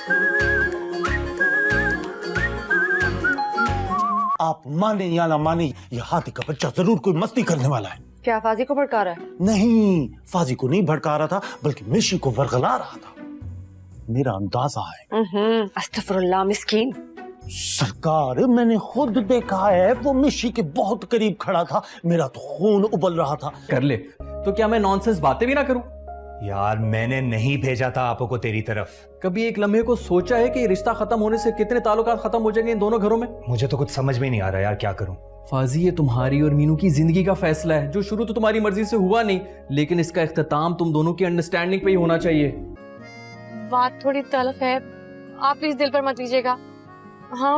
आप माने या ना माने, ये हाथी का बच्चा जरूर कोई मस्ती करने वाला है। क्या फाजी को भड़का रहा है? नहीं, फाजी को नहीं भड़का रहा था, बल्कि मिशी को वरगला रहा था। मेरा अंदाजा है। अस्तगफुरुल्लाह मिस्कीन। सरकार, मैंने खुद देखा है, वो मिशी के बहुत करीब खड़ा था, मेरा तो खून उबल रहा था। कर ले, तो क्या मैं नॉनसेंस बातें भी ना करूं? यार मैंने नहीं भेजा था आपको को तेरी तरफ। कभी एक लम्हे को सोचा है कि ये रिश्ता खत्म होने से कितने ताल्लुकात खत्म हो जाएंगे इन दोनों घरों में? मुझे तो कुछ समझ में नहीं आ रहा यार, क्या करूं। फाजी, ये तुम्हारी और मीनू की जिंदगी का फैसला है, जो शुरू तो तुम्हारी मर्जी से हुआ नहीं, लेकिन इसका इख्तिताम तुम दोनों की अंडरस्टैंडिंग पे ही होना चाहिए। बात थोड़ी तल्ख है, आप प्लीज दिल पर मत लीजिएगा। हाँ,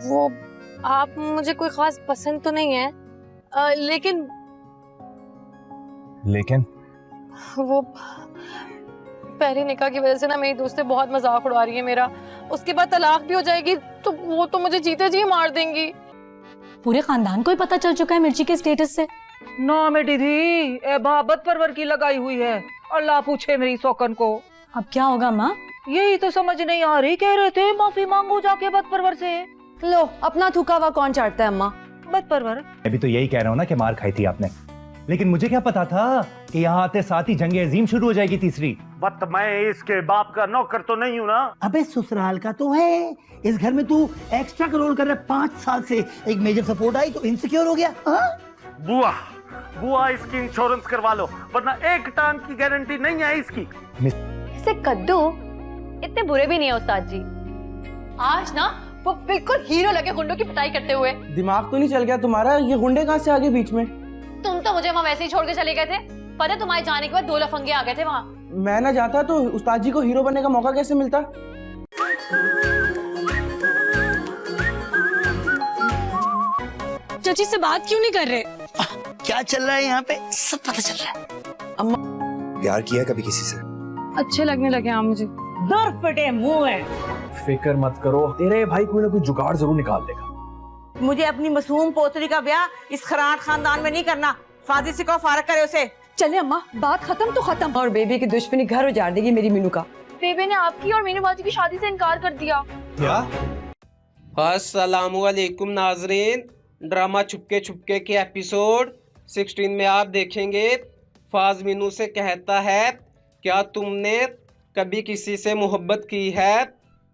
वो आप मुझे कोई खास पसंद तो नहीं है, लेकिन वो पहली निकाह की वजह से ना मेरी दोस्तें बहुत मजाक उड़ा रही है मेरा। उसके बाद तलाक भी हो जाएगी तो वो तो मुझे जीते जी मार देंगी। पूरे खानदान को ही पता चल चुका है मिर्ची के स्टेटस से। ना मेरी धी एबाबत परवर की लगाई हुई है, अल्लाह पूछे मेरी सौकन को। अब क्या होगा माँ? यही तो समझ नहीं आ रही, कह रहे थे माफी मांगो जाके बद परवर से। लो, अपना थूका हुआ कौन चाटता है अम्मा? बद परवर। मैं भी तो यही कह रहा हूँ ना कि मार खाई थी आपने, लेकिन मुझे क्या पता था कि यहाँ आते साथ ही जंगे अजीम शुरू हो जाएगी तीसरी। बट मैं इसके बाप का नौकर तो नहीं हूँ ना। अबे ससुराल का तो है, इस घर में तू एक्स्ट्रा रोल कर रहा है 5 साल से। एक मेजर सपोर्ट आई तो इनसिक्योर हो गया। बुआ, बुआ इसकी इंश्योरेंस करवा लो, वरना एक टांग की गारंटी नहीं है इसकी। ऐसे कद्दू इतने बुरे भी नहीं है उस्ताद जी। आज ना वो बिल्कुल हीरो लगे गुंडों की पिटाई करते हुए। दिमाग तो नहीं चल गया तुम्हारा? ये गुंडे कहाँ से आ गए बीच में? तुम तो मुझे वहाँ वैसे ही छोड़ के चले गए थे। पता है तुम्हारे जाने के बाद 2 लफंगे आ गए थे वहाँ। मैं ना जाता तो उस्ताद जी को हीरो बनने का मौका कैसे मिलता? चाची से बात क्यों नहीं कर रहे? क्या चल रहा है यहाँ पे सब पता चल रहा है। प्यार किया कभी किसी से? अच्छे लगने लगे आप मुझे। दर फटे मुंह है। फिक्र मत करो, तेरे भाई कोई ना कोई जुगाड़ जरूर निकाल लेगा। मुझे अपनी मासूम पोतरी का ब्याह इस खराट खानदान में नहीं करना। फाजी से कहो फारग करे उसे। चले अम्मा, बात खत्म तो खत्म। और बेबी की दुश्मनी घर उजाड़ देगी मेरी मीनू का। बेबी ने आपकी और मीनू बाजी की शादी से इनकार कर दिया। क्या? अस्सलामुअलैकुम नाजरीन, ड्रामा छुपके छुपके के एपिसोड 16 में आप देखेंगे फाज मीनू से कहता है, क्या तुमने कभी किसी से मोहब्बत की है?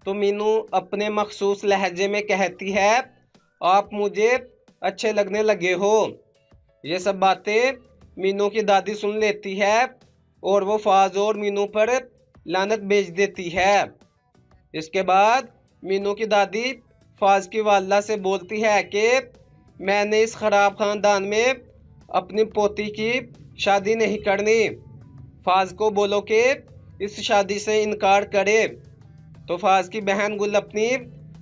तो मीनू अपने मखसूस लहजे में कहती है, आप मुझे अच्छे लगने लगे हो। ये सब बातें मीनू की दादी सुन लेती है और वो फाज और मीनू पर लानत भेज देती है। इसके बाद मीनू की दादी फाज की वालदा से बोलती है कि मैंने इस खराब खानदान में अपनी पोती की शादी नहीं करनी। फाज को बोलो कि इस शादी से इनकार करे। तो फाज की बहन गुल अपनी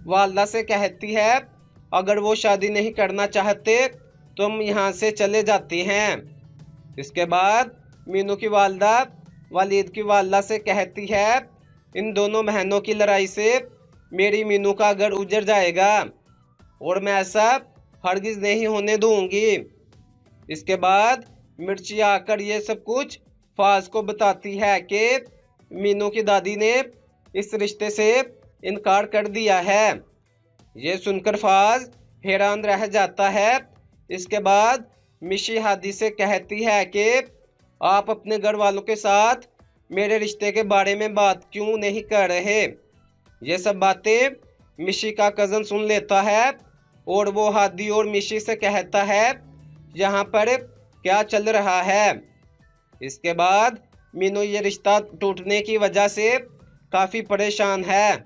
वालदा से कहती है, अगर वो शादी नहीं करना चाहते तो हम यहाँ से चले जाते हैं। इसके बाद मीनू की वालदा वालिद की वालदा से कहती है, इन दोनों बहनों की लड़ाई से मेरी मीनू का घर उजड़ जाएगा और मैं ऐसा हरगिज नहीं होने दूंगी। इसके बाद मिर्ची आकर ये सब कुछ फाज को बताती है कि मीनू की दादी ने इस रिश्ते से इनकार कर दिया है। ये सुनकर फाज हैरान रह जाता है। इसके बाद मिशी हादी से कहती है कि आप अपने घर वालों के साथ मेरे रिश्ते के बारे में बात क्यों नहीं कर रहे। ये सब बातें मिशी का कज़न सुन लेता है और वो हादी और मिशी से कहता है, यहाँ पर क्या चल रहा है। इसके बाद मीनू ये रिश्ता टूटने की वजह से काफ़ी परेशान है।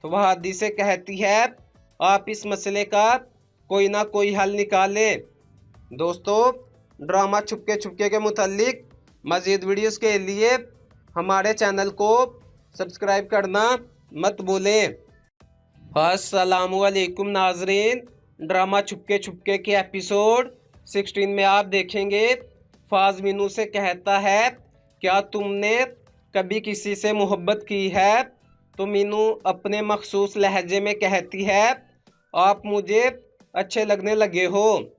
तो वह हादी से कहती है, आप इस मसले का कोई ना कोई हल निकालें। दोस्तों, ड्रामा छुपके छुपके के मुतालिक मज़ीद वीडियोस के लिए हमारे चैनल को सब्सक्राइब करना मत भूलें। अस्सलामुअलैकुम नाजरीन, ड्रामा छुपके छुपके के एपिसोड 16 में आप देखेंगे फाज मीनू से कहता है, क्या तुमने कभी किसी से मोहब्बत की है? तो मीनू अपने मखसूस लहजे में कहती है, आप मुझे अच्छे लगने लगे हो।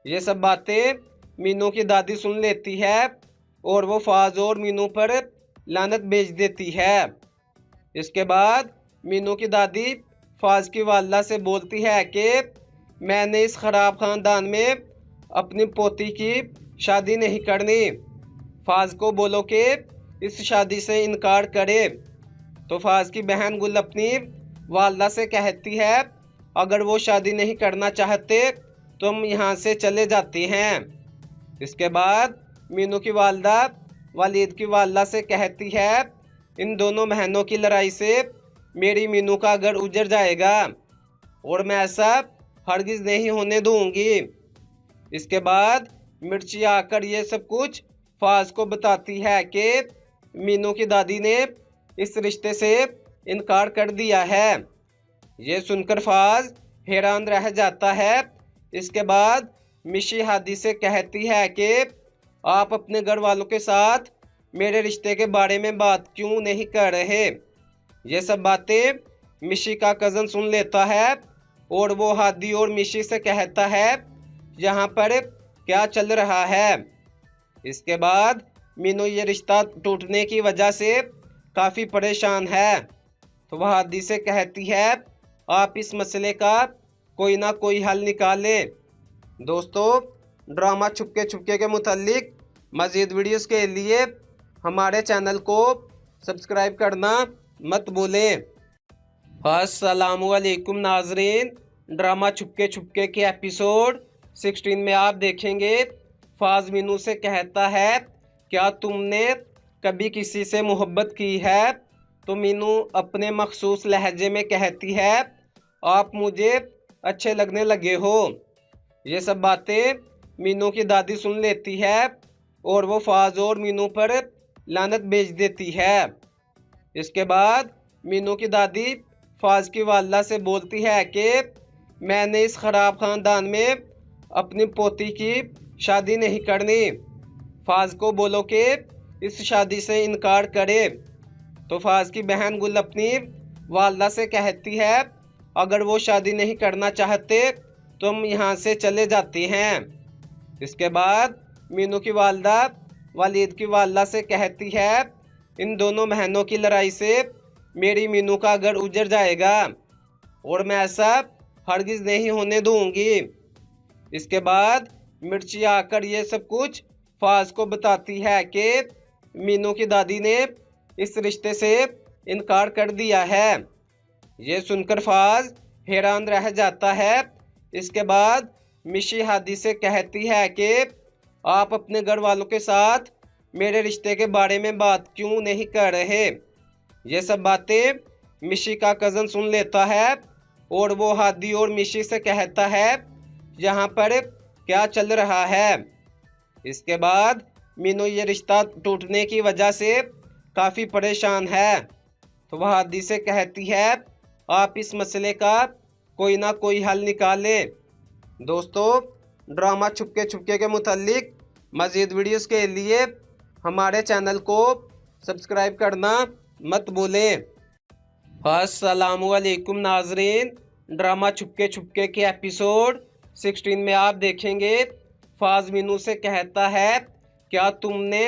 ये सब बातें मीनू की दादी सुन लेती है और वो फाज और मीनू पर लानत भेज देती है। इसके बाद मीनू की दादी फाज की वालदा से बोलती है कि मैंने इस ख़राब ख़ानदान में अपनी पोती की शादी नहीं करनी। फाज को बोलो कि इस शादी से इनकार करे। तो फाज की बहन गुल अपनी वालदा से कहती है अगर वो शादी नहीं करना चाहते तो हम यहाँ से चले जाते हैं। इसके बाद मीनू की वालदा वलीद की वालदा से कहती है इन दोनों बहनों की लड़ाई से मेरी मीनू का घर उजड़ जाएगा और मैं ऐसा हरगिज़ नहीं होने दूंगी। इसके बाद मिर्ची आकर ये सब कुछ फाज को बताती है कि मीनू की दादी ने इस रिश्ते से इनकार कर दिया है। ये सुनकर फाज हैरान रह जाता है। इसके बाद मिशी हादी से कहती है कि आप अपने घर वालों के साथ मेरे रिश्ते के बारे में बात क्यों नहीं कर रहे। ये सब बातें मिशी का कज़न सुन लेता है और वो हादी और मिशी से कहता है यहाँ पर क्या चल रहा है। इसके बाद मीनू ये रिश्ता टूटने की वजह से काफ़ी परेशान है। तो वह हादी से कहती है आप इस मसले का कोई ना कोई हल निकालें। दोस्तों, ड्रामा छुपके छुपके के मुतालिक मज़ीद वीडियोस के लिए हमारे चैनल को सब्सक्राइब करना मत भूलें। अस्सलामुअलैकुम नाजरीन, ड्रामा छुपके छुपके के एपिसोड 16 में आप देखेंगे फाज मीनू से कहता है क्या तुमने कभी किसी से मोहब्बत की है। तो मीनू अपने मखसूस लहजे में कहती है आप मुझे अच्छे लगने लगे हो। ये सब बातें मीनू की दादी सुन लेती है और वो फाज और मीनू पर लानत भेज देती है। इसके बाद मीनू की दादी फाज की वालदा से बोलती है कि मैंने इस ख़राब ख़ानदान में अपनी पोती की शादी नहीं करनी। फाज को बोलो कि इस शादी से इनकार करे। तो फाज की बहन गुल अपनी वालदा से कहती है अगर वो शादी नहीं करना चाहते तो हम यहाँ से चले जाते हैं। इसके बाद मीनू की वालदा वलीद की वालदा से कहती है इन दोनों बहनों की लड़ाई से मेरी मीनू का घर उजड़ जाएगा और मैं ऐसा हरगिज़ नहीं होने दूंगी। इसके बाद मिर्ची आकर ये सब कुछ फाज को बताती है कि मीनू की दादी ने इस रिश्ते से इनकार कर दिया है। ये सुनकर फाज हैरान रह जाता है। इसके बाद मिशी हादी से कहती है कि आप अपने घर वालों के साथ मेरे रिश्ते के बारे में बात क्यों नहीं कर रहे। ये सब बातें मिशी का कज़न सुन लेता है और वो हादी और मिशी से कहता है यहाँ पर क्या चल रहा है। इसके बाद मीनू ये रिश्ता टूटने की वजह से काफ़ी परेशान है। तो वह हादी से कहती है आप इस मसले का कोई ना कोई हल निकालें। दोस्तों, ड्रामा छुपके छुपके के मुतालिक मज़ीद वीडियोस के लिए हमारे चैनल को सब्सक्राइब करना मत भूलें। अस्सलामुअलैकुम नाजरीन, ड्रामा छुपके छुपके के एपिसोड 16 में आप देखेंगे फाज मीनू से कहता है क्या तुमने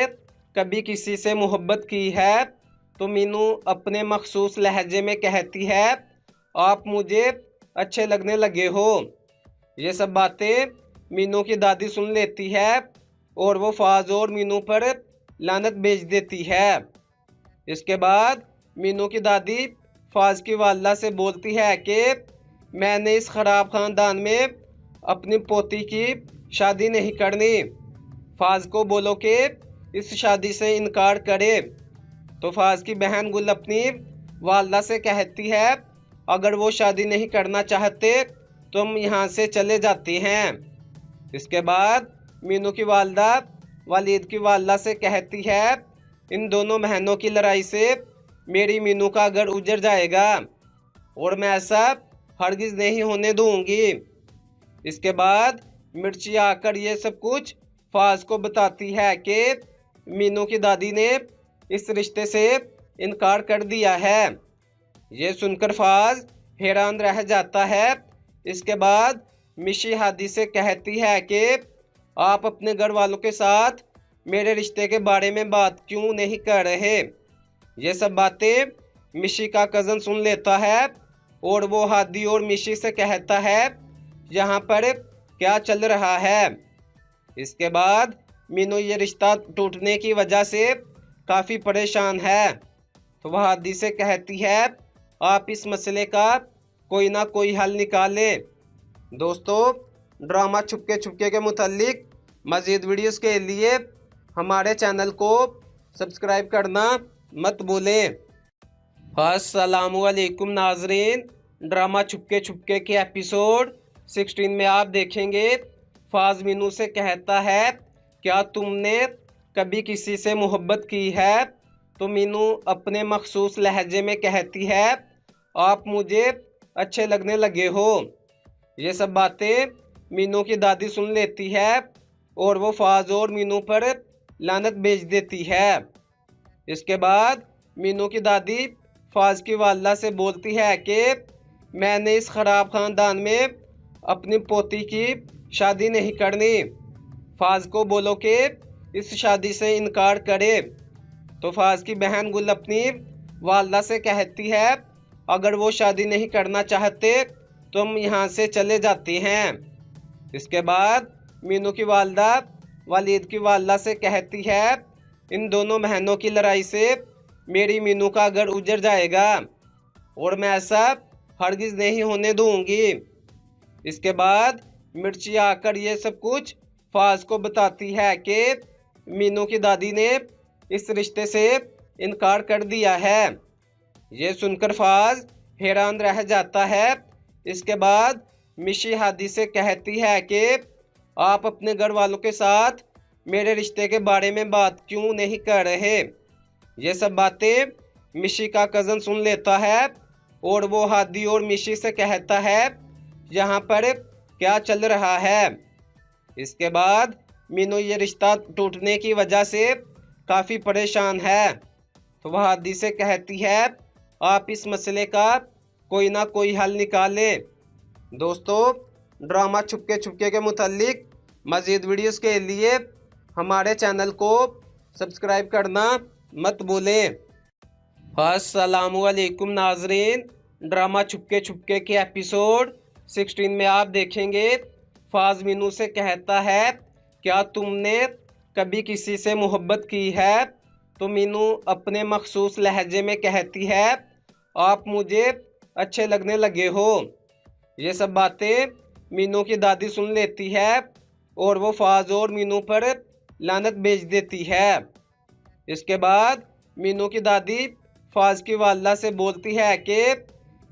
कभी किसी से मोहब्बत की है। तो मीनू अपने मखसूस लहजे में कहती है आप मुझे अच्छे लगने लगे हो। ये सब बातें मीनू की दादी सुन लेती है और वो फाज और मीनू पर लानत भेज देती है। इसके बाद मीनू की दादी फाज की वालदा से बोलती है कि मैंने इस ख़राब ख़ानदान में अपनी पोती की शादी नहीं करनी। फाज को बोलो कि इस शादी से इनकार करे। तो फाज की बहन गुल अपनी वालदा से कहती है अगर वो शादी नहीं करना चाहते तो हम यहाँ से चले जाते हैं। इसके बाद मीनू की वालदा वलीद की वालदा से कहती है इन दोनों बहनों की लड़ाई से मेरी मीनू का घर उजड़ जाएगा और मैं ऐसा हरगिज़ नहीं होने दूंगी। इसके बाद मिर्ची आकर ये सब कुछ फाज को बताती है कि मीनू की दादी ने इस रिश्ते से इनकार कर दिया है। ये सुनकर फाज हैरान रह जाता है। इसके बाद मिशी हादी से कहती है कि आप अपने घर वालों के साथ मेरे रिश्ते के बारे में बात क्यों नहीं कर रहे। ये सब बातें मिशी का कज़न सुन लेता है और वो हादी और मिशी से कहता है यहाँ पर क्या चल रहा है। इसके बाद मीनू ये रिश्ता टूटने की वजह से काफ़ी परेशान है, तो वह हादी से कहती है आप इस मसले का कोई ना कोई हल निकालें। दोस्तों, ड्रामा छुपके छुपके के मुतालिक मज़ीद वीडियोस के लिए हमारे चैनल को सब्सक्राइब करना मत भूलें। अस्सलामुअलैकुम नाजरीन, ड्रामा छुपके छुपके के एपिसोड 16 में आप देखेंगे फाज मीनू से कहता है क्या तुमने कभी किसी से मोहब्बत की है, तो मीनू अपने मखसूस लहजे में कहती है आप मुझे अच्छे लगने लगे हो। ये सब बातें मीनू की दादी सुन लेती है और वो फाज और मीनू पर लानत भेज देती है। इसके बाद मीनू की दादी फाज की वालदा से बोलती है कि मैंने इस ख़राब ख़ानदान में अपनी पोती की शादी नहीं करनी। फाज को बोलो कि इस शादी से इनकार करे। तो फाज की बहन गुल अपनी वालदा से कहती है अगर वो शादी नहीं करना चाहते तो हम यहाँ से चले जाते हैं। इसके बाद मीनू की वालदा वालिद की वालदा से कहती है इन दोनों बहनों की लड़ाई से मेरी मीनू का घर उजड़ जाएगा और मैं ऐसा हरगिज़ नहीं होने दूंगी। इसके बाद मिर्ची आकर ये सब कुछ फाज को बताती है कि मीनू की दादी ने इस रिश्ते से इनकार कर दिया है। ये सुनकर फाज हैरान रह जाता है। इसके बाद मिशी हादी से कहती है कि आप अपने घर वालों के साथ मेरे रिश्ते के बारे में बात क्यों नहीं कर रहे। ये सब बातें मिशी का कज़न सुन लेता है और वो हादी और मिशी से कहता है यहाँ पर क्या चल रहा है। इसके बाद मीनू ये रिश्ता टूटने की वजह से काफ़ी परेशान है, तो वह हादी से कहती है आप इस मसले का कोई ना कोई हल निकालें। दोस्तों, ड्रामा छुपके छुपके के मुतालिक मज़ीद वीडियोस के लिए हमारे चैनल को सब्सक्राइब करना मत भूलें। अस्सलामुअलैकुम नाजरीन, ड्रामा छुपके छुपके के एपिसोड 16 में आप देखेंगे फाज मीनू से कहता है क्या तुमने कभी किसी से मोहब्बत की है, तो मीनू अपने मखसूस लहजे में कहती है आप मुझे अच्छे लगने लगे हो। ये सब बातें मीनू की दादी सुन लेती है और वो फाज और मीनू पर लानत भेज देती है। इसके बाद मीनू की दादी फाज की वालदा से बोलती है कि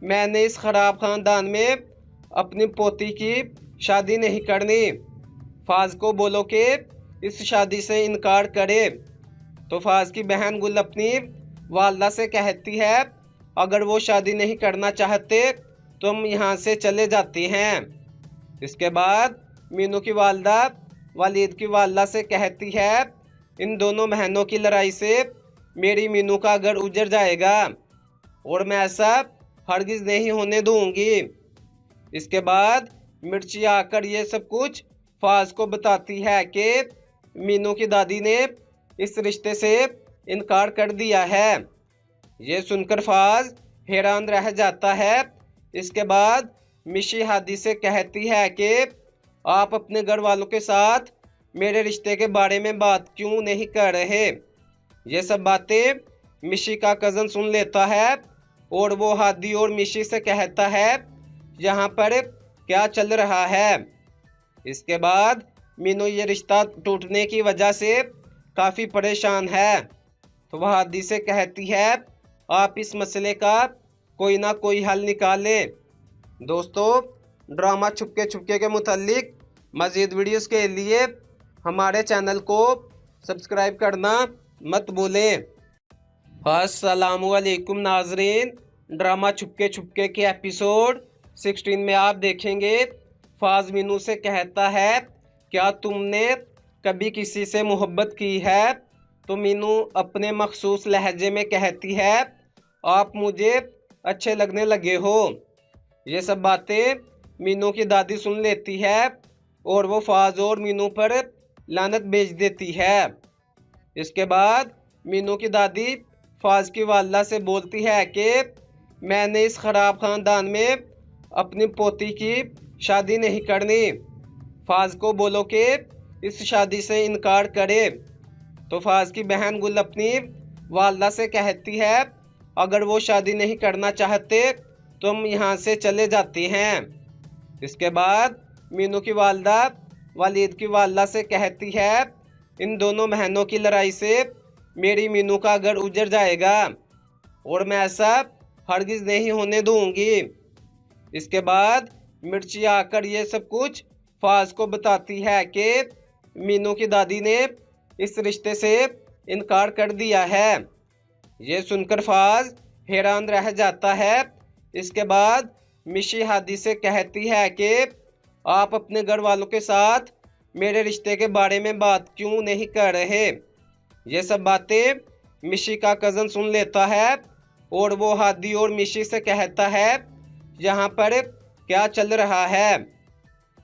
मैंने इस ख़राब ख़ानदान में अपनी पोती की शादी नहीं करनी। फाज को बोलो कि इस शादी से इनकार करे। तो फाज की बहन गुल अपनी वालदा से कहती है अगर वो शादी नहीं करना चाहते तो हम यहाँ से चले जाते हैं। इसके बाद मीनू की वालदा वालिद की वालदा से कहती है इन दोनों बहनों की लड़ाई से मेरी मीनू का घर उजड़ जाएगा और मैं ऐसा हरगिज़ नहीं होने दूंगी। इसके बाद मिर्ची आकर ये सब कुछ फाज को बताती है कि मीनू की दादी ने इस रिश्ते से इनकार कर दिया है। ये सुनकर फाज हैरान रह जाता है। इसके बाद मिशी हादी से कहती है कि आप अपने घर वालों के साथ मेरे रिश्ते के बारे में बात क्यों नहीं कर रहे। ये सब बातें मिशी का कज़न सुन लेता है और वो हादी और मिशी से कहता है यहाँ पर क्या चल रहा है। इसके बाद मीनू ये रिश्ता टूटने की वजह से काफ़ी परेशान है, तो वह हादी से कहती है आप इस मसले का कोई ना कोई हल निकालें। दोस्तों, ड्रामा छुपके छुपके के मुतालिक मज़ीद वीडियोस के लिए हमारे चैनल को सब्सक्राइब करना मत भूलें। अस्सलामुअलैकुम नाजरीन, ड्रामा छुपके छुपके के एपिसोड 16 में आप देखेंगे फाज मीनू से कहता है क्या तुमने कभी किसी से मोहब्बत की है, तो मीनू अपने मखसूस लहजे में कहती है आप मुझे अच्छे लगने लगे हो। ये सब बातें मीनू की दादी सुन लेती है और वो फाज और मीनू पर लानत भेज देती है। इसके बाद मीनू की दादी फाज की वालदा से बोलती है कि मैंने इस ख़राब ख़ानदान में अपनी पोती की शादी नहीं करनी। फाज को बोलो कि इस शादी से इनकार करे। तो फाज की बहन गुल अपनी वालदा से कहती है अगर वो शादी नहीं करना चाहते तो हम यहाँ से चले जाते हैं। इसके बाद मीनू की वालदा वलीद की वालदा से कहती है इन दोनों बहनों की लड़ाई से मेरी मीनू का घर उजड़ जाएगा और मैं ऐसा हरगिज़ नहीं होने दूंगी। इसके बाद मिर्ची आकर ये सब कुछ फाज को बताती है कि मीनू की दादी ने इस रिश्ते से इनकार कर दिया है। ये सुनकर फाज हैरान रह जाता है। इसके बाद मिशी हादी से कहती है कि आप अपने घर वालों के साथ मेरे रिश्ते के बारे में बात क्यों नहीं कर रहे। ये सब बातें मिशी का कज़न सुन लेता है और वो हादी और मिशी से कहता है यहाँ पर क्या चल रहा है।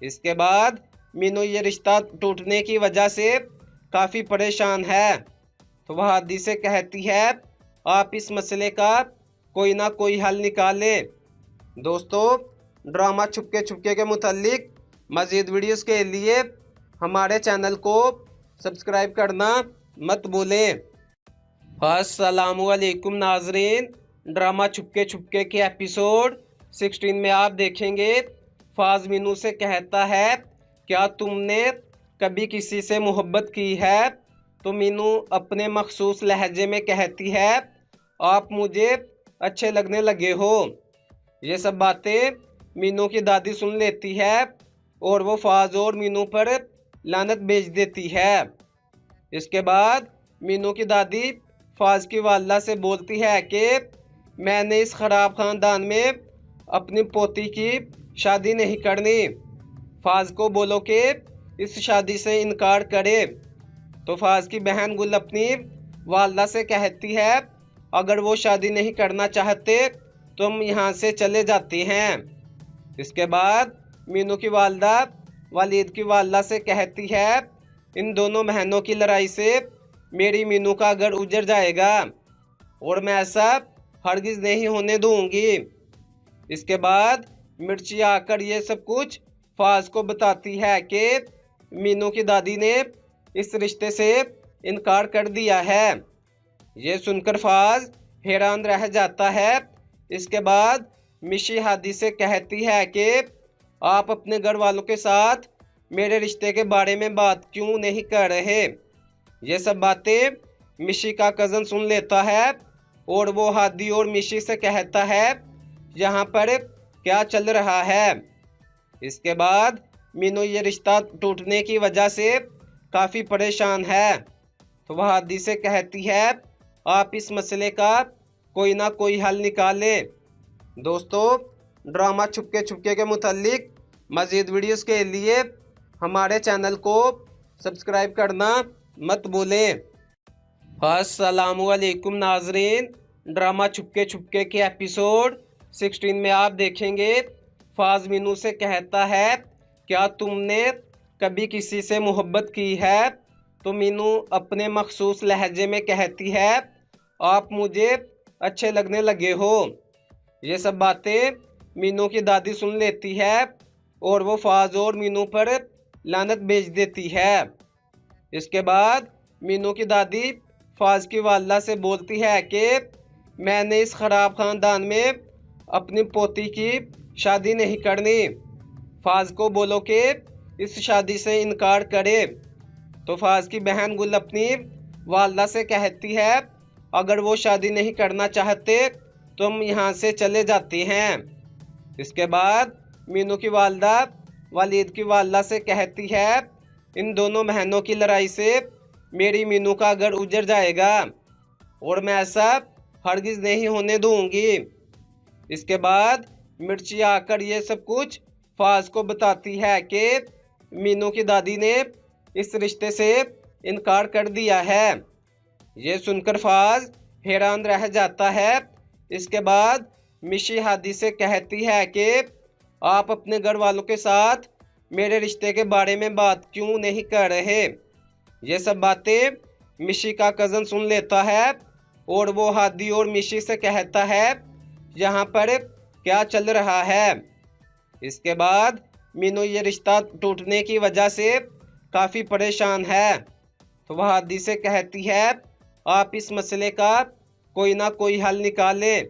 इसके बाद मीनू ये रिश्ता टूटने की वजह से काफ़ी परेशान है। तो वह हादी से कहती है आप इस मसले का कोई ना कोई हल निकालें। दोस्तों, ड्रामा छुपके छुपके के मुतालिक मज़ीद वीडियोस के लिए हमारे चैनल को सब्सक्राइब करना मत भूलें। अस्सलामुअलैकुम नाजरीन, ड्रामा छुपके छुपके के एपिसोड 16 में आप देखेंगे फाज मीनू से कहता है क्या तुमने कभी किसी से मोहब्बत की है। तो मीनू अपने मखसूस लहजे में कहती है आप मुझे अच्छे लगने लगे हो। ये सब बातें मीनू की दादी सुन लेती है और वो फाज और मीनू पर लानत भेज देती है। इसके बाद मीनू की दादी फाज की वालदा से बोलती है कि मैंने इस ख़राब ख़ानदान में अपनी पोती की शादी नहीं करनी। फाज को बोलो कि इस शादी से इनकार करे। तो फाज की बहन गुल अपनी वालदा से कहती है अगर वो शादी नहीं करना चाहते तो हम यहाँ से चले जाते हैं। इसके बाद मीनू की वालदा वलीद की वालदा से कहती है इन दोनों बहनों की लड़ाई से मेरी मीनू का घर उजड़ जाएगा और मैं ऐसा हरगिज़ नहीं होने दूंगी। इसके बाद मिर्ची आकर ये सब कुछ फाज को बताती है कि मीनू की दादी ने इस रिश्ते से इनकार कर दिया है। ये सुनकर फाज हैरान रह जाता है। इसके बाद मिशी हादी से कहती है कि आप अपने घर वालों के साथ मेरे रिश्ते के बारे में बात क्यों नहीं कर रहे। ये सब बातें मिशी का कज़न सुन लेता है और वो हादी और मिशी से कहता है यहाँ पर क्या चल रहा है। इसके बाद मीनू ये रिश्ता टूटने की वजह से काफ़ी परेशान है। तो वह हादी से कहती है आप इस मसले का कोई ना कोई हल निकालें। दोस्तों, ड्रामा छुपके छुपके के मुतालिक मज़ीद वीडियोस के लिए हमारे चैनल को सब्सक्राइब करना मत भूलें। अस्सलामुअलैकुम नाजरीन, ड्रामा छुपके छुपके के एपिसोड 16 में आप देखेंगे फाज मीनू से कहता है क्या तुमने कभी किसी से मोहब्बत की है। तो मीनू अपने मखसूस लहजे में कहती है आप मुझे अच्छे लगने लगे हो। ये सब बातें मीनू की दादी सुन लेती है और वो फाज और मीनू पर लानत भेज देती है। इसके बाद मीनू की दादी फाज की वालदा से बोलती है कि मैंने इस ख़राब ख़ानदान में अपनी पोती की शादी नहीं करनी। फाज को बोलो कि इस शादी से इनकार करे। तो फाज की बहन गुल अपनी वालदा से कहती है अगर वो शादी नहीं करना चाहते तो हम यहाँ से चले जाते हैं। इसके बाद मीनू की वालदा वलीद की वालदा से कहती है इन दोनों बहनों की लड़ाई से मेरी मीनू का घर उजड़ जाएगा और मैं ऐसा हरगिज़ नहीं होने दूंगी। इसके बाद मिर्ची आकर ये सब कुछ फाज को बताती है कि मीनू की दादी ने इस रिश्ते से इनकार कर दिया है। ये सुनकर फाज हैरान रह जाता है। इसके बाद मिशी हादी से कहती है कि आप अपने घर वालों के साथ मेरे रिश्ते के बारे में बात क्यों नहीं कर रहे। ये सब बातें मिशी का कज़न सुन लेता है और वो हादी और मिशी से कहता है यहाँ पर क्या चल रहा है। इसके बाद मीनू ये रिश्ता टूटने की वजह से काफ़ी परेशान है, तो वह हादी से कहती है आप इस मसले का कोई ना कोई हल निकालें।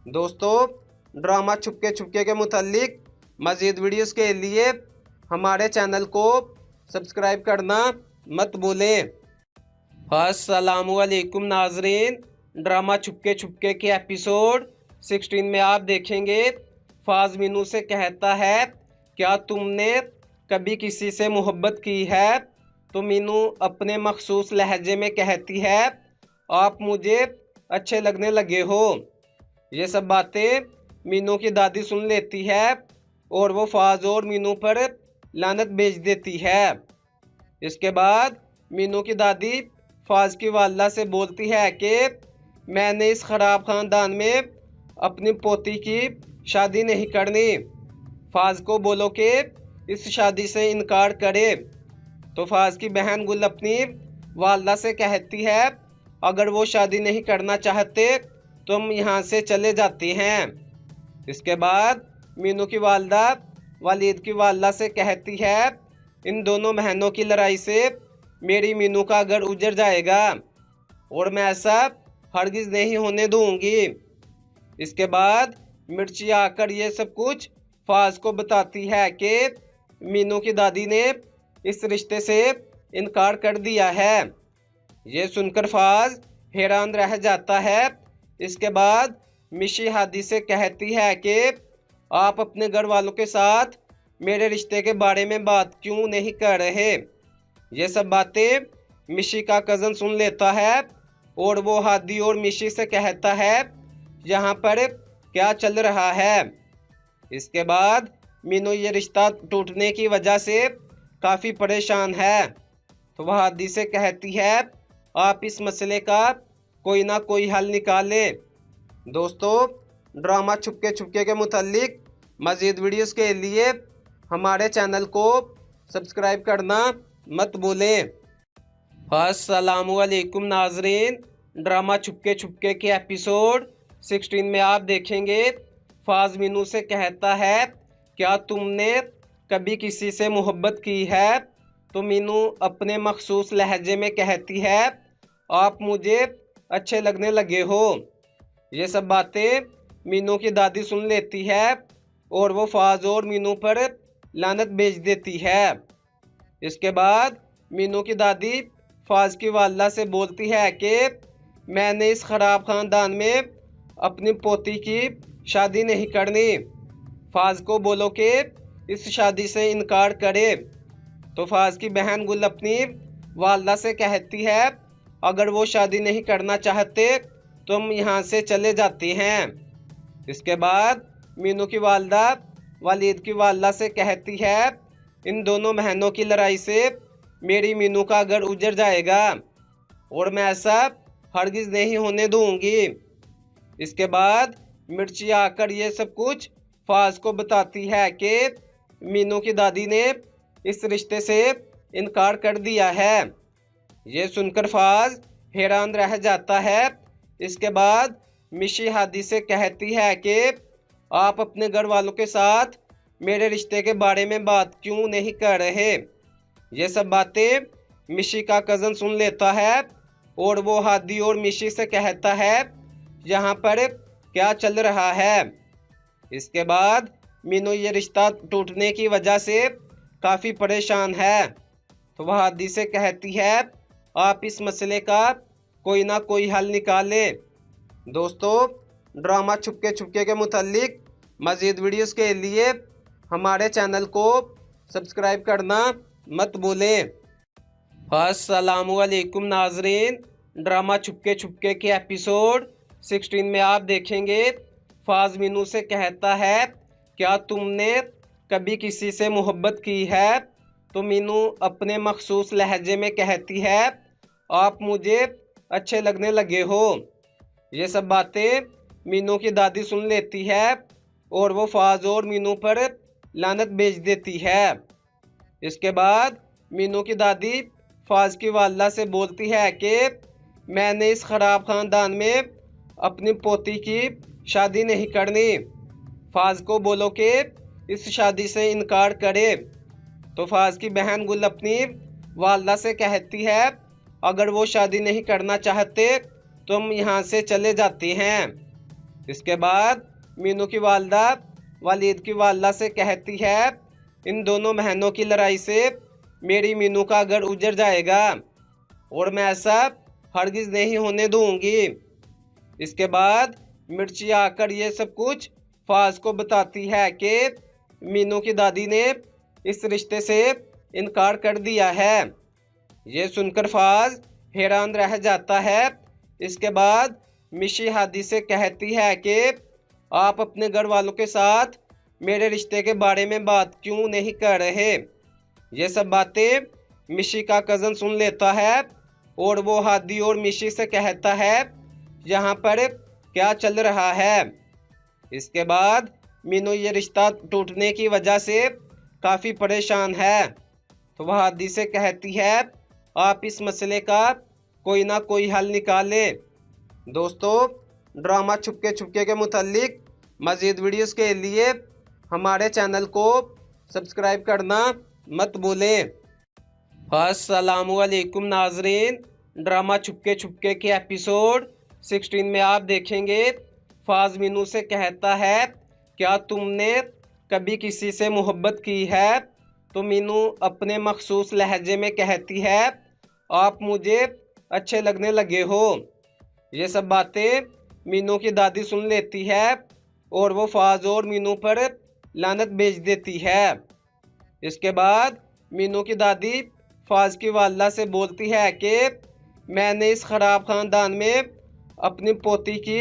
दोस्तों, ड्रामा छुपके छुपके के मुतालिक मज़ीद वीडियोस के लिए हमारे चैनल को सब्सक्राइब करना मत भूलें। अस्सलामुअलैकुम नाजरीन, ड्रामा छुपके छुपके के एपिसोड 16 में आप देखेंगे फाज मीनू से कहता है क्या तुमने कभी किसी से मोहब्बत की है। तो मीनू अपने मखसूस लहजे में कहती है आप मुझे अच्छे लगने लगे हो। ये सब बातें मीनू की दादी सुन लेती है और वो फाज और मीनू पर लानत भेज देती है। इसके बाद मीनू की दादी फाज की वालदा से बोलती है कि मैंने इस ख़राब ख़ानदान में अपनी पोती की शादी नहीं करनी। फाज को बोलो कि इस शादी से इनकार करे। तो फाज की बहन गुल अपनी वालदा से कहती है अगर वो शादी नहीं करना चाहते तो हम यहाँ से चले जाते हैं। इसके बाद मीनू की वालदा वालिद की वालदा से कहती है इन दोनों बहनों की लड़ाई से मेरी मीनू का घर उजड़ जाएगा और मैं ऐसा हरगिज़ नहीं होने दूंगी। इसके बाद मिर्ची आकर ये सब कुछ फाज को बताती है कि मीनू की दादी ने इस रिश्ते से इनकार कर दिया है। ये सुनकर फाज हैरान रह जाता है। इसके बाद मिशी हादी से कहती है कि आप अपने घर वालों के साथ मेरे रिश्ते के बारे में बात क्यों नहीं कर रहे। ये सब बातें मिशी का कज़न सुन लेता है और वो हादी और मिशी से कहता है यहाँ पर क्या चल रहा है। इसके बाद मीनू ये रिश्ता टूटने की वजह से काफ़ी परेशान है, तो वह हादी से कहती है आप इस मसले का कोई ना कोई हल निकालें। दोस्तों, ड्रामा छुपके छुपके के मुतालिक मज़ीद वीडियोस के लिए हमारे चैनल को सब्सक्राइब करना मत भूलें। अस्सलामुअलैकुम नाजरीन, ड्रामा छुपके छुपके के एपिसोड 16 में आप देखेंगे फाज मीनू से कहता है क्या तुमने कभी किसी से मोहब्बत की है। तो मीनू अपने मखसूस लहजे में कहती है आप मुझे अच्छे लगने लगे हो। ये सब बातें मीनू की दादी सुन लेती है और वो फाज और मीनू पर लानत भेज देती है। इसके बाद मीनू की दादी फाज की वालदा से बोलती है कि मैंने इस ख़राब ख़ानदान में अपनी पोती की शादी नहीं करनी। फाज को बोलो कि इस शादी से इनकार करे। तो फाज की बहन गुल अपनी वालदा से कहती है अगर वो शादी नहीं करना चाहते तो हम यहाँ से चले जाते हैं। इसके बाद मीनू की वालदा वालिद की वालदा से कहती है इन दोनों बहनों की लड़ाई से मेरी मीनू का घर उजड़ जाएगा और मैं ऐसा हरगिज़ नहीं होने दूंगी। इसके बाद मिर्ची आकर ये सब कुछ फाज को बताती है कि मीनू की दादी ने इस रिश्ते से इनकार कर दिया है। ये सुनकर फाज हैरान रह जाता है। इसके बाद मिशी हादी से कहती है कि आप अपने घर वालों के साथ मेरे रिश्ते के बारे में बात क्यों नहीं कर रहे। ये सब बातें मिशी का कज़न सुन लेता है और वो हादी और मिशी से कहता है यहाँ पर क्या चल रहा है। इसके बाद मीनू ये रिश्ता टूटने की वजह से काफ़ी परेशान है, तो वह हादी से कहती है आप इस मसले का कोई ना कोई हल निकालें। दोस्तों, ड्रामा छुपके छुपके के मुतालिक मज़ीद वीडियोस के लिए हमारे चैनल को सब्सक्राइब करना मत भूलें। अस्सलामुअलैकुम नाजरीन, ड्रामा छुपके छुपके के एपिसोड 16 में आप देखेंगे फाज मीनू से कहता है क्या तुमने कभी किसी से मोहब्बत की है। तो मीनू अपने मखसूस लहजे में कहती है आप मुझे अच्छे लगने लगे हो। ये सब बातें मीनू की दादी सुन लेती है और वो फाज और मीनू पर लानत भेज देती है। इसके बाद मीनू की दादी फाज की वालदा से बोलती है कि मैंने इस खराब खानदान में अपनी पोती की शादी नहीं करनी। फाज को बोलो कि इस शादी से इनकार करे। तो फाज की बहन गुल अपनी वालदा से कहती है, अगर वो शादी नहीं करना चाहते तो हम यहाँ से चले जाते हैं। इसके बाद मीनू की वालदा वालिद की वालदा से कहती है, इन दोनों बहनों की लड़ाई से मेरी मीनू का घर उजड़ जाएगा और मैं ऐसा हरगिज नहीं होने दूंगी। इसके बाद मिर्ची आकर ये सब कुछ फाज को बताती है कि मीनू की दादी ने इस रिश्ते से इनकार कर दिया है। ये सुनकर फाज हैरान रह जाता है। इसके बाद मिशी हादी से कहती है कि आप अपने घर वालों के साथ मेरे रिश्ते के बारे में बात क्यों नहीं कर रहे। ये सब बातें मिशी का कज़न सुन लेता है और वो हादी और मिशी से कहता है, यहाँ पर क्या चल रहा है। इसके बाद मीनू ये रिश्ता टूटने की वजह से काफ़ी परेशान है। तो वह हादी से कहती है, आप इस मसले का कोई ना कोई हल निकालें। दोस्तों, ड्रामा छुपके छुपके के मुतालिक मज़ीद वीडियोस के लिए हमारे चैनल को सब्सक्राइब करना मत भूलें। अस्सलामुअलैकुम नाजरीन, ड्रामा छुपके छुपके के एपिसोड 16 में आप देखेंगे फाज मीनू से कहता है, क्या तुमने कभी किसी से मोहब्बत की है। तो मीनू अपने मखसूस लहजे में कहती है, आप मुझे अच्छे लगने लगे हो। ये सब बातें मीनू की दादी सुन लेती है और वो फाज और मीनू पर लानत भेज देती है। इसके बाद मीनू की दादी फाज की वालदा से बोलती है कि मैंने इस ख़राब ख़ानदान में अपनी पोती की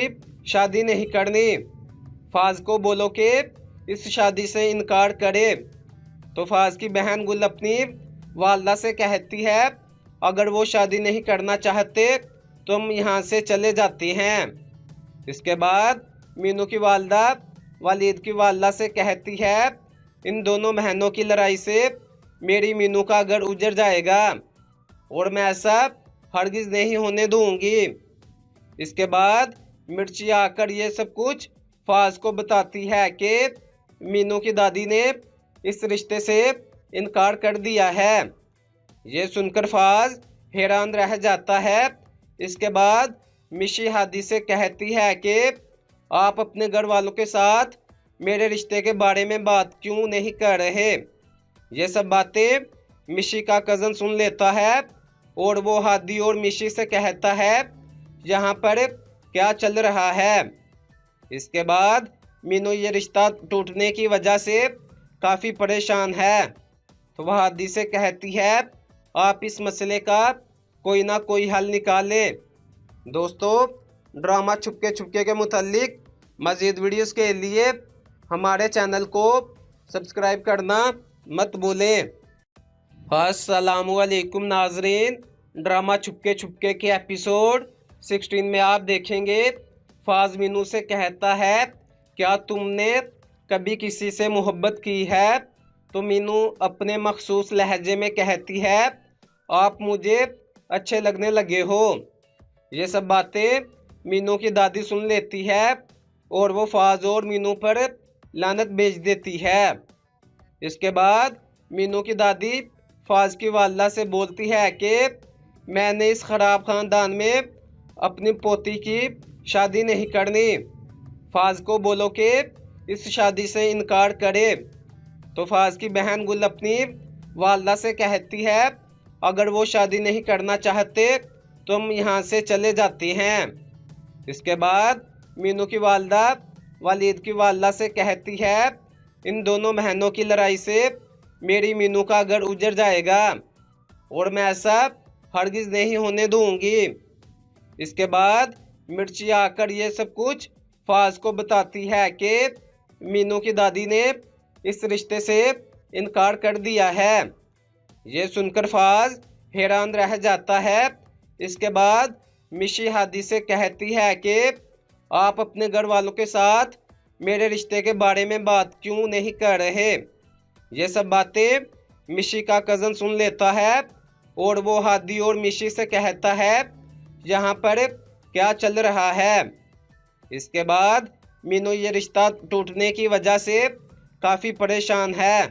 शादी नहीं करनी। फाज को बोलो कि इस शादी से इनकार करे। तो फाज की बहन गुल अपनी वालदा से कहती है, अगर वो शादी नहीं करना चाहते तो हम यहाँ से चले जाते हैं। इसके बाद मीनू की वालदा वालिद की वालदा से कहती है, इन दोनों बहनों की लड़ाई से मेरी मीनू का घर उजड़ जाएगा और मैं ऐसा हरगिज नहीं होने दूंगी। इसके बाद मिर्ची आकर ये सब कुछ फाज को बताती है कि मीनू की दादी ने इस रिश्ते से इनकार कर दिया है। ये सुनकर फाज हैरान रह जाता है। इसके बाद मिशी हादी से कहती है कि आप अपने घर वालों के साथ मेरे रिश्ते के बारे में बात क्यों नहीं कर रहे। ये सब बातें मिशी का कज़न सुन लेता है और वो हादी और मिशी से कहता है, यहाँ पर क्या चल रहा है। इसके बाद मीनू ये रिश्ता टूटने की वजह से काफ़ी परेशान है। तो वह हादी से कहती है, आप इस मसले का कोई ना कोई हल निकालें। दोस्तों, ड्रामा छुपके छुपके के मुतालिक मज़ीद वीडियोस के लिए हमारे चैनल को सब्सक्राइब करना मत भूलें। अस्सलामुअलैकुम नाजरीन, ड्रामा छुपके छुपके के एपिसोड 16 में आप देखेंगे फाज मीनू से कहता है, क्या तुमने कभी किसी से मोहब्बत की है। तो मीनू अपने मखसूस लहजे में कहती है, आप मुझे अच्छे लगने लगे हो। ये सब बातें मीनू की दादी सुन लेती है और वो फाज और मीनू पर लानत भेज देती है। इसके बाद मीनू की दादी फाज की वालदा से बोलती है कि मैंने इस ख़राब ख़ानदान में अपनी पोती की शादी नहीं करनी। फाज को बोलो कि इस शादी से इनकार करे। तो फाज की बहन गुल अपनी वालदा से कहती है, अगर वो शादी नहीं करना चाहते तो हम यहाँ से चले जाते हैं। इसके बाद मीनू की वालदा वालिद की वालदा से कहती है, इन दोनों बहनों की लड़ाई से मेरी मीनू का घर उजड़ जाएगा और मैं ऐसा हरगिज नहीं होने दूंगी। इसके बाद मिर्ची आकर ये सब कुछ फाज को बताती है कि मीनू की दादी ने इस रिश्ते से इनकार कर दिया है। ये सुनकर फाज हैरान रह जाता है। इसके बाद मिशी हादी से कहती है कि आप अपने घर वालों के साथ मेरे रिश्ते के बारे में बात क्यों नहीं कर रहे। ये सब बातें मिशी का कज़न सुन लेता है और वो हादी और मिशी से कहता है, यहाँ पर क्या चल रहा है। इसके बाद मीनू ये रिश्ता टूटने की वजह से काफ़ी परेशान है।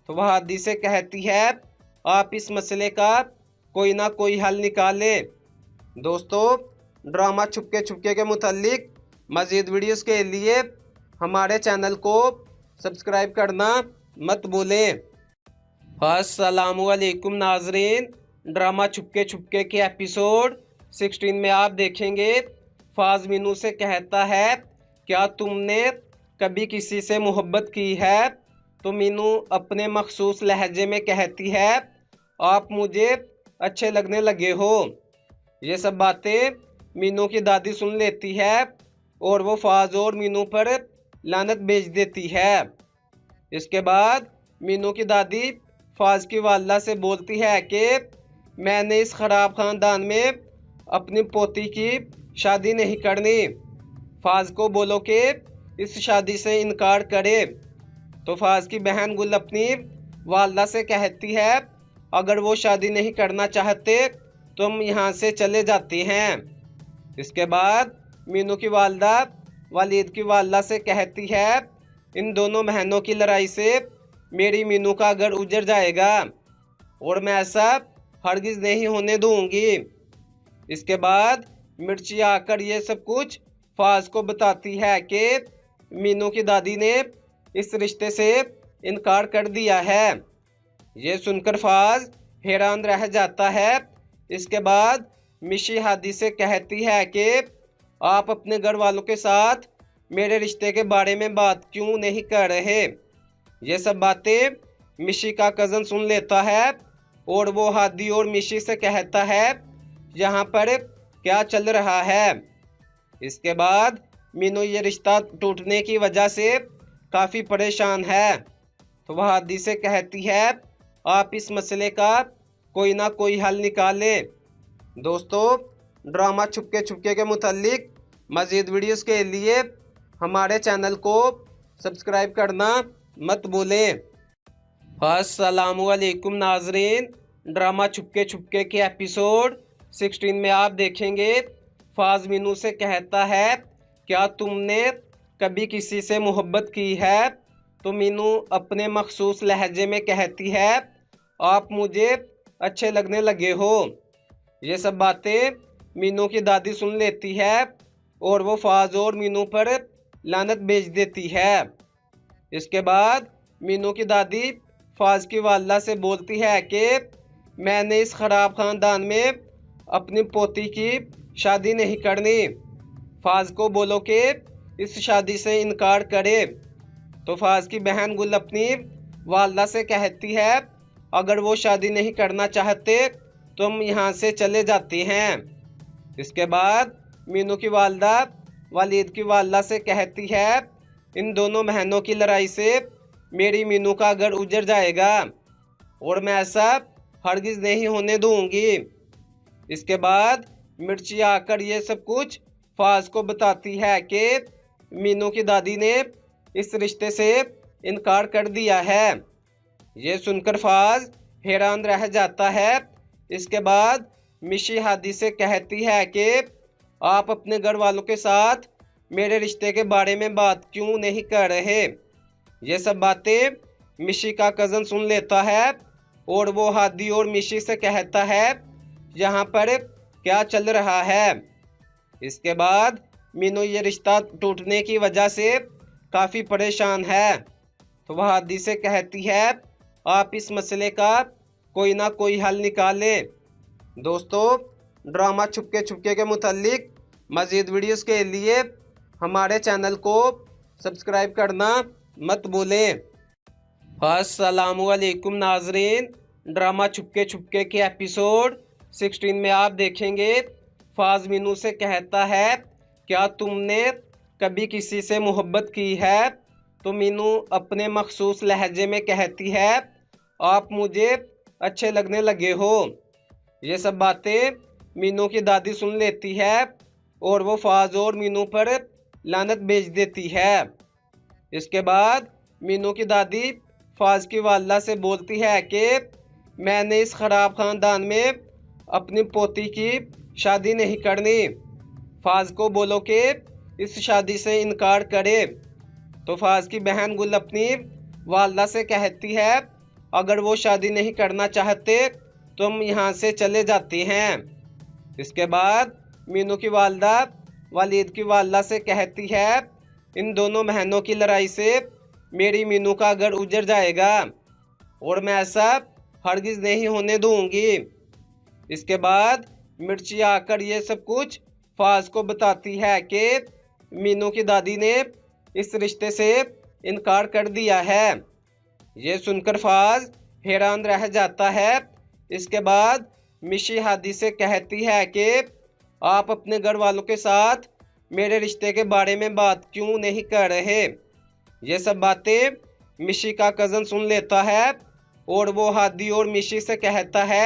तो वह हादी से कहती है आप इस मसले का कोई ना कोई हल निकालें। दोस्तों, ड्रामा छुपके छुपके के मुतालिक मज़ीद वीडियोस के लिए हमारे चैनल को सब्सक्राइब करना मत भूलें। अस्सलामुअलैकुम नाजरीन, ड्रामा छुपके छुपके के एपिसोड 16 में आप देखेंगे फाज मीनू से कहता है क्या तुमने कभी किसी से मोहब्बत की है। तो मीनू अपने मखसूस लहजे में कहती है आप मुझे अच्छे लगने लगे हो। ये सब बातें मीनू की दादी सुन लेती है और वो फाज और मीनू पर लानत भेज देती है। इसके बाद मीनू की दादी फाज की वालदा से बोलती है कि मैंने इस ख़राब ख़ानदान में अपनी पोती की शादी नहीं करनी। फाज को बोलो कि इस शादी से इनकार करे। तो फाज की बहन गुल अपनी वालदा से कहती है अगर वो शादी नहीं करना चाहते तो हम यहाँ से चले जाते हैं। इसके बाद मीनू की वालदा वालिद की वालदा से कहती है इन दोनों बहनों की लड़ाई से मेरी मीनू का घर उजड़ जाएगा और मैं ऐसा हरगिज़ नहीं होने दूंगी। इसके बाद मिर्ची आकर ये सब कुछ फाज को बताती है कि मीनू की दादी ने इस रिश्ते से इनकार कर दिया है। ये सुनकर फाज हैरान रह जाता है। इसके बाद मिशी हादी से कहती है कि आप अपने घर वालों के साथ मेरे रिश्ते के बारे में बात क्यों नहीं कर रहे। ये सब बातें मिशी का कज़न सुन लेता है और वो हादी और मिशी से कहता है यहाँ पर क्या चल रहा है। इसके बाद मीनू ये रिश्ता टूटने की वजह से काफ़ी परेशान है। तो वह हादी से कहती है आप इस मसले का कोई ना कोई हल निकालें। दोस्तों, ड्रामा छुपके छुपके के मुतालिक मज़ीद वीडियोस के लिए हमारे चैनल को सब्सक्राइब करना मत भूलें। अस्सलामुअलैकुम नाजरीन, ड्रामा छुपके छुपके के एपिसोड 16 में आप देखेंगे फाज मीनू से कहता है क्या तुमने कभी किसी से मोहब्बत की है। तो मीनू अपने मखसूस लहजे में कहती है आप मुझे अच्छे लगने लगे हो। ये सब बातें मीनू की दादी सुन लेती है और वो फाज और मीनू पर लानत भेज देती है। इसके बाद मीनू की दादी फाज की वालदा से बोलती है कि मैंने इस ख़राब ख़ानदान में अपनी पोती की शादी नहीं करनी। फाज को बोलो कि इस शादी से इनकार करे। तो फाज की बहन गुल अपनी वालदा से कहती है अगर वो शादी नहीं करना चाहते तो हम यहाँ से चले जाते हैं। इसके बाद मीनू की वालदा वालिद की वालदा से कहती है इन दोनों बहनों की लड़ाई से मेरी मीनू का घर उजड़ जाएगा और मैं ऐसा हरगिज़ नहीं होने दूंगी। इसके बाद मिर्ची आकर ये सब कुछ फाज को बताती है कि मीनू की दादी ने इस रिश्ते से इनकार कर दिया है। ये सुनकर फाज हैरान रह जाता है। इसके बाद मिशी हादी से कहती है कि आप अपने घर वालों के साथ मेरे रिश्ते के बारे में बात क्यों नहीं कर रहे। ये सब बातें मिशी का कज़न सुन लेता है और वो हादी और मिशी से कहता है यहाँ पर क्या चल रहा है। इसके बाद मीनू ये रिश्ता टूटने की वजह से काफ़ी परेशान है। तो वह हादी से कहती है आप इस मसले का कोई ना कोई हल निकालें। दोस्तों, ड्रामा छुपके छुपके के मुतालिक मज़ीद वीडियोस के लिए हमारे चैनल को सब्सक्राइब करना मत भूलें। अस्सलामुअलैकुम नाजरीन, ड्रामा छुपके छुपके के एपिसोड 16 में आप देखेंगे फाज मीनू से कहता है क्या तुमने कभी किसी से मोहब्बत की है। तो मीनू अपने मखसूस लहजे में कहती है आप मुझे अच्छे लगने लगे हो। ये सब बातें मीनू की दादी सुन लेती है और वो फाज और मीनू पर लानत भेज देती है। इसके बाद मीनू की दादी फाज की वालदा से बोलती है कि मैंने इस ख़राब ख़ानदान में अपनी पोती की शादी नहीं करनी। फाज को बोलो कि इस शादी से इनकार करे। तो फाज की बहन गुल अपनी वालदा से कहती है अगर वो शादी नहीं करना चाहते तो हम यहाँ से चले जाते हैं। इसके बाद मीनू की वालदा वालिद की वालदा से कहती है इन दोनों बहनों की लड़ाई से मेरी मीनू का घर उजड़ जाएगा और मैं ऐसा हरगिज़ नहीं होने दूंगी। इसके बाद मिर्ची आकर ये सब कुछ फाज को बताती है कि मीनू की दादी ने इस रिश्ते से इनकार कर दिया है। ये सुनकर फाज हैरान रह जाता है। इसके बाद मिशी हादी से कहती है कि आप अपने घर वालों के साथ मेरे रिश्ते के बारे में बात क्यों नहीं कर रहे। ये सब बातें मिशी का कज़न सुन लेता है और वो हादी और मिशी से कहता है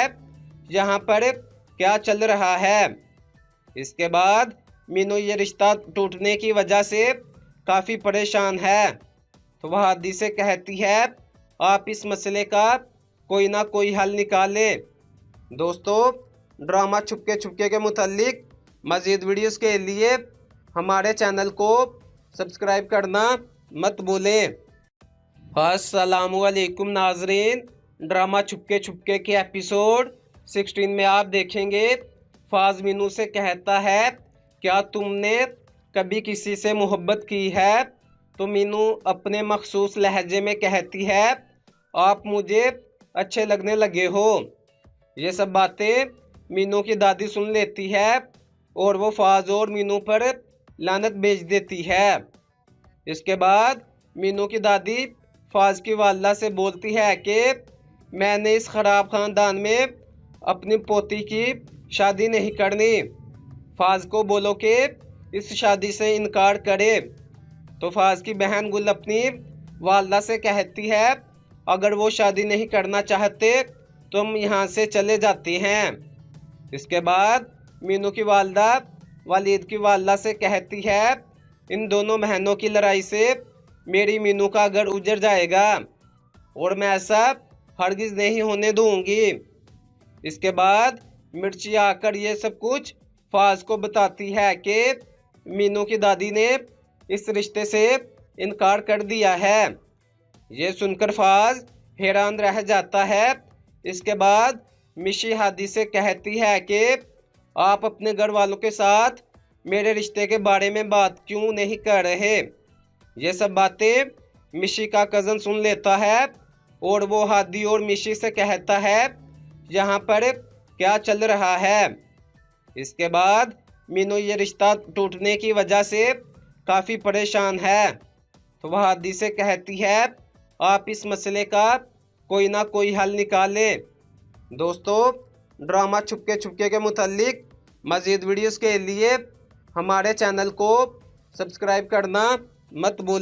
यहाँ पर क्या चल रहा है। इसके बाद मीनू ये रिश्ता टूटने की वजह से काफ़ी परेशान है। तो वह हादी से कहती है आप इस मसले का कोई ना कोई हल निकालें। दोस्तों, ड्रामा छुपके छुपके के मुतालिक मज़ीद वीडियोस के लिए हमारे चैनल को सब्सक्राइब करना मत भूलें। अस्सलामुअलैकुम नाजरीन, ड्रामा छुपके छुपके के एपिसोड 16 में आप देखेंगे फाज मीनू से कहता है क्या तुमने कभी किसी से मोहब्बत की है। तो मीनू अपने मखसूस लहजे में कहती है आप मुझे अच्छे लगने लगे हो। ये सब बातें मीनू की दादी सुन लेती है और वो फाज और मीनू पर लानत भेज देती है। इसके बाद मीनू की दादी फाज की वालदा से बोलती है कि मैंने इस ख़राब ख़ानदान में अपनी पोती की शादी नहीं करनी। फाज को बोलो कि इस शादी से इनकार करे। तो फाज की बहन गुल अपनी वालदा से कहती है अगर वो शादी नहीं करना चाहते तो हम यहाँ से चले जाते हैं। इसके बाद मीनू की वालदा वालिद की वालदा से कहती है इन दोनों बहनों की लड़ाई से मेरी मीनू का घर उजड़ जाएगा और मैं ऐसा हरगिज़ नहीं होने दूंगी। इसके बाद मिर्ची आकर ये सब कुछ फाज को बताती है कि मीनू की दादी ने इस रिश्ते से इनकार कर दिया है। ये सुनकर फाज हैरान रह जाता है। इसके बाद मिशी हादी से कहती है कि आप अपने घर वालों के साथ मेरे रिश्ते के बारे में बात क्यों नहीं कर रहे। ये सब बातें मिशी का कज़न सुन लेता है और वो हादी और मिशी से कहता है यहाँ पर क्या चल रहा है। इसके बाद मीनू ये रिश्ता टूटने की वजह से काफ़ी परेशान है। तो वह हादी से कहती है आप इस मसले का कोई ना कोई हल निकालें। दोस्तों, ड्रामा छुपके छुपके के मुतालिक मज़ीद वीडियोस के लिए हमारे चैनल को सब्सक्राइब करना मत भूलें।